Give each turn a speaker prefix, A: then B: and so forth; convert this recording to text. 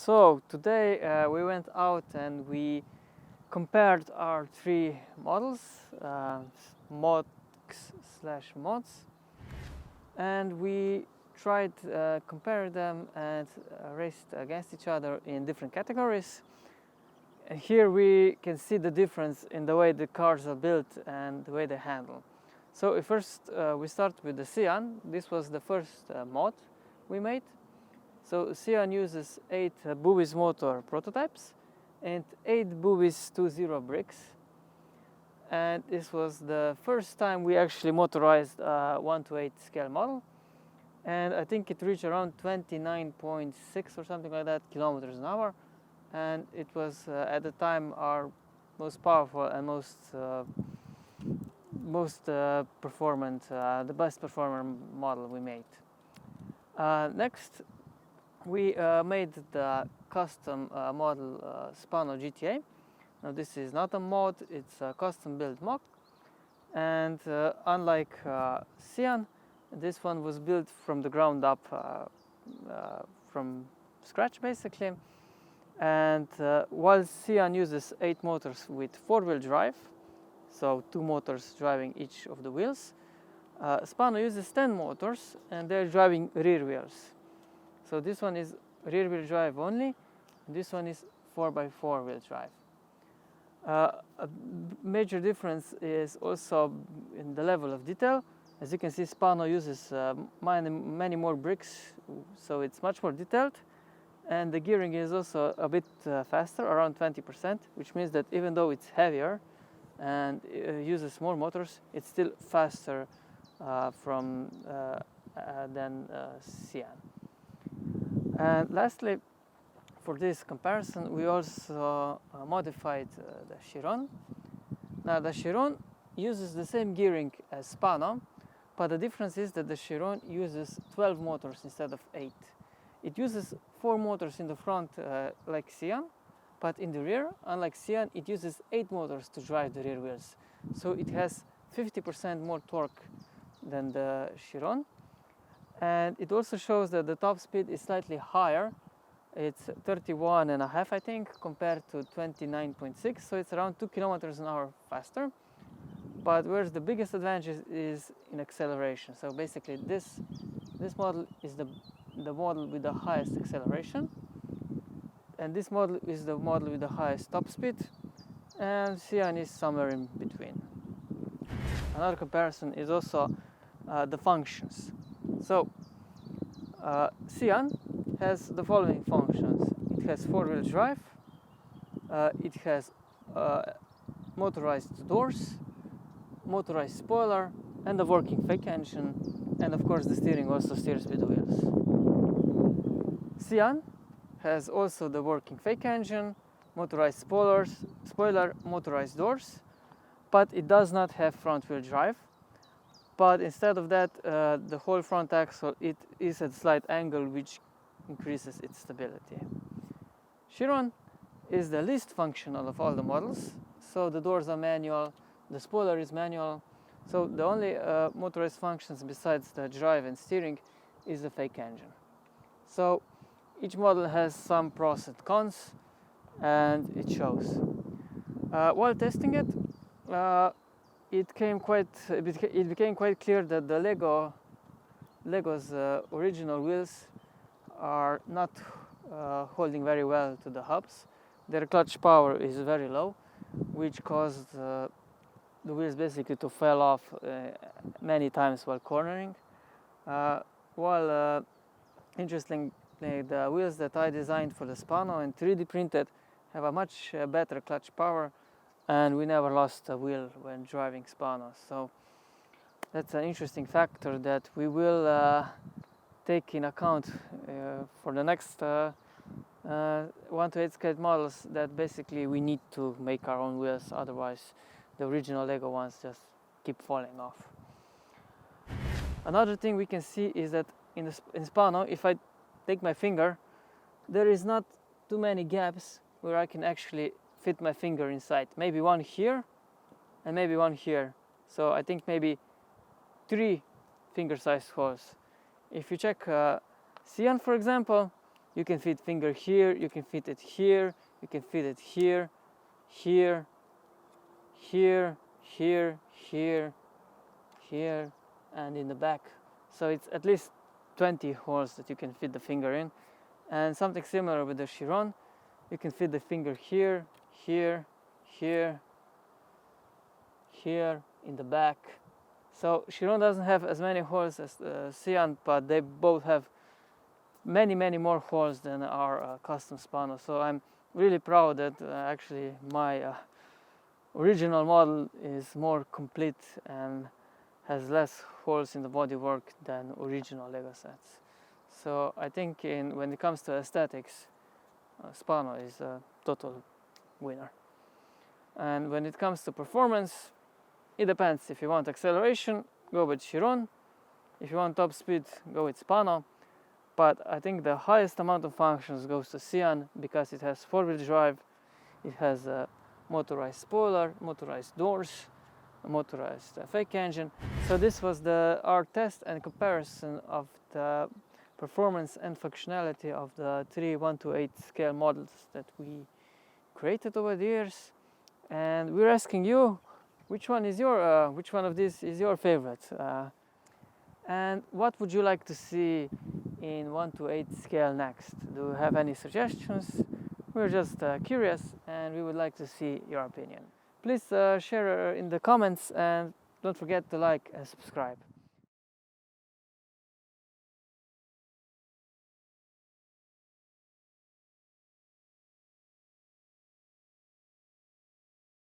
A: So today we went out and we compared our three models, mods, and we tried compare them and raced against each other in different categories. And here we can see the difference in the way the cars are built and the way they handle. So first we start with the Sian. This was the first mod we made. So Sian uses 8 BuWizz motor prototypes and 8 BuWizz 2.0 bricks. And this was the first time we actually motorized a 1:8 scale model. And I think it reached around 29.6 or something like that kilometers an hour. And it was at the time our most powerful and most performant, the best performer model we made. Next, we made the custom model SPANO GTA. Now this is not a mod, it's a custom built mock. And unlike Sian, this one was built from the ground up, from scratch basically. And while Sian uses 8 motors with 4-wheel drive, so 2 motors driving each of the wheels, SPANO uses 10 motors and they're driving rear wheels. So this one is rear wheel drive only, and this one is 4x4 wheel drive. A major difference is also in the level of detail. As you can see, SPANO uses many more bricks, so it's much more detailed. And the gearing is also a bit faster, around 20%, which means that even though it's heavier and uses more motors, it's still faster than Sian. And lastly, for this comparison, we also modified the Chiron. Now the Chiron uses the same gearing as SPANO, but the difference is that the Chiron uses 12 motors instead of 8. It uses 4 motors in the front like Sian, but in the rear, unlike Sian, it uses 8 motors to drive the rear wheels. So it has 50% more torque than the Chiron. And it also shows that the top speed is slightly higher. It's 31.5, I think, compared to 29.6, so it's around 2 kilometers an hour faster. But whereas the biggest advantage is in acceleration. So basically this model is the model with the highest acceleration, and this model is the model with the highest top speed, and Sian is somewhere in between. Another comparison is also the functions. So Sian has the following functions. It has 4-wheel drive, it has motorized doors, motorized spoiler, and a working fake engine, and of course the steering also steers with the wheels. Sian has also the working fake engine, motorized spoiler, motorized doors, but it does not have front wheel drive. But instead of that, the whole front axle is at a slight angle, which increases its stability. Chiron is the least functional of all the models. So the doors are manual, the spoiler is manual. So the only motorized functions besides the drive and steering is the fake engine. So each model has some pros and cons, and it shows. While testing it, it became quite clear that the Lego's original wheels are not holding very well to the hubs. Their clutch power is very low, which caused the wheels basically to fall off many times while cornering. While interestingly, the wheels that I designed for the SPANO and 3D printed have a much better clutch power, and we never lost a wheel when driving SPANO. So that's an interesting factor that we will take in account for the next 1:8 scale models, that basically we need to make our own wheels, otherwise the original Lego ones just keep falling off. Another thing we can see is that in SPANO, if I take my finger, there is not too many gaps where I can actually fit my finger inside. Maybe one here and maybe one here. So I think maybe 3 finger-sized holes. If you check Sian, for example, You can fit finger here, you can fit it here, you can fit it here, here, here, here, here, here, and in the back. So it's at least 20 holes that you can fit the finger in. And something similar with the Chiron. You can fit the finger here, here, here, here, in the back. So Chiron doesn't have as many holes as the Sian, but they both have many more holes than our custom Spano. So I'm really proud that actually my original model is more complete and has less holes in the bodywork than original Lego sets. So I think when it comes to aesthetics, Spano is a total winner. And when it comes to performance, it depends. If you want acceleration, go with Chiron. If you want top speed, go with Spano. But I think the highest amount of functions goes to Sian because it has four-wheel drive, it has a motorized spoiler, motorized doors, a motorized fake engine. So this was our test and comparison of the performance and functionality of the three 1/8 scale models that we created over the years. And we're asking you, which one of these is your favorite? And what would you like to see in 1/8 scale next? Do you have any suggestions? We're just curious and we would like to see your opinion. Please share in the comments and don't forget to like and subscribe.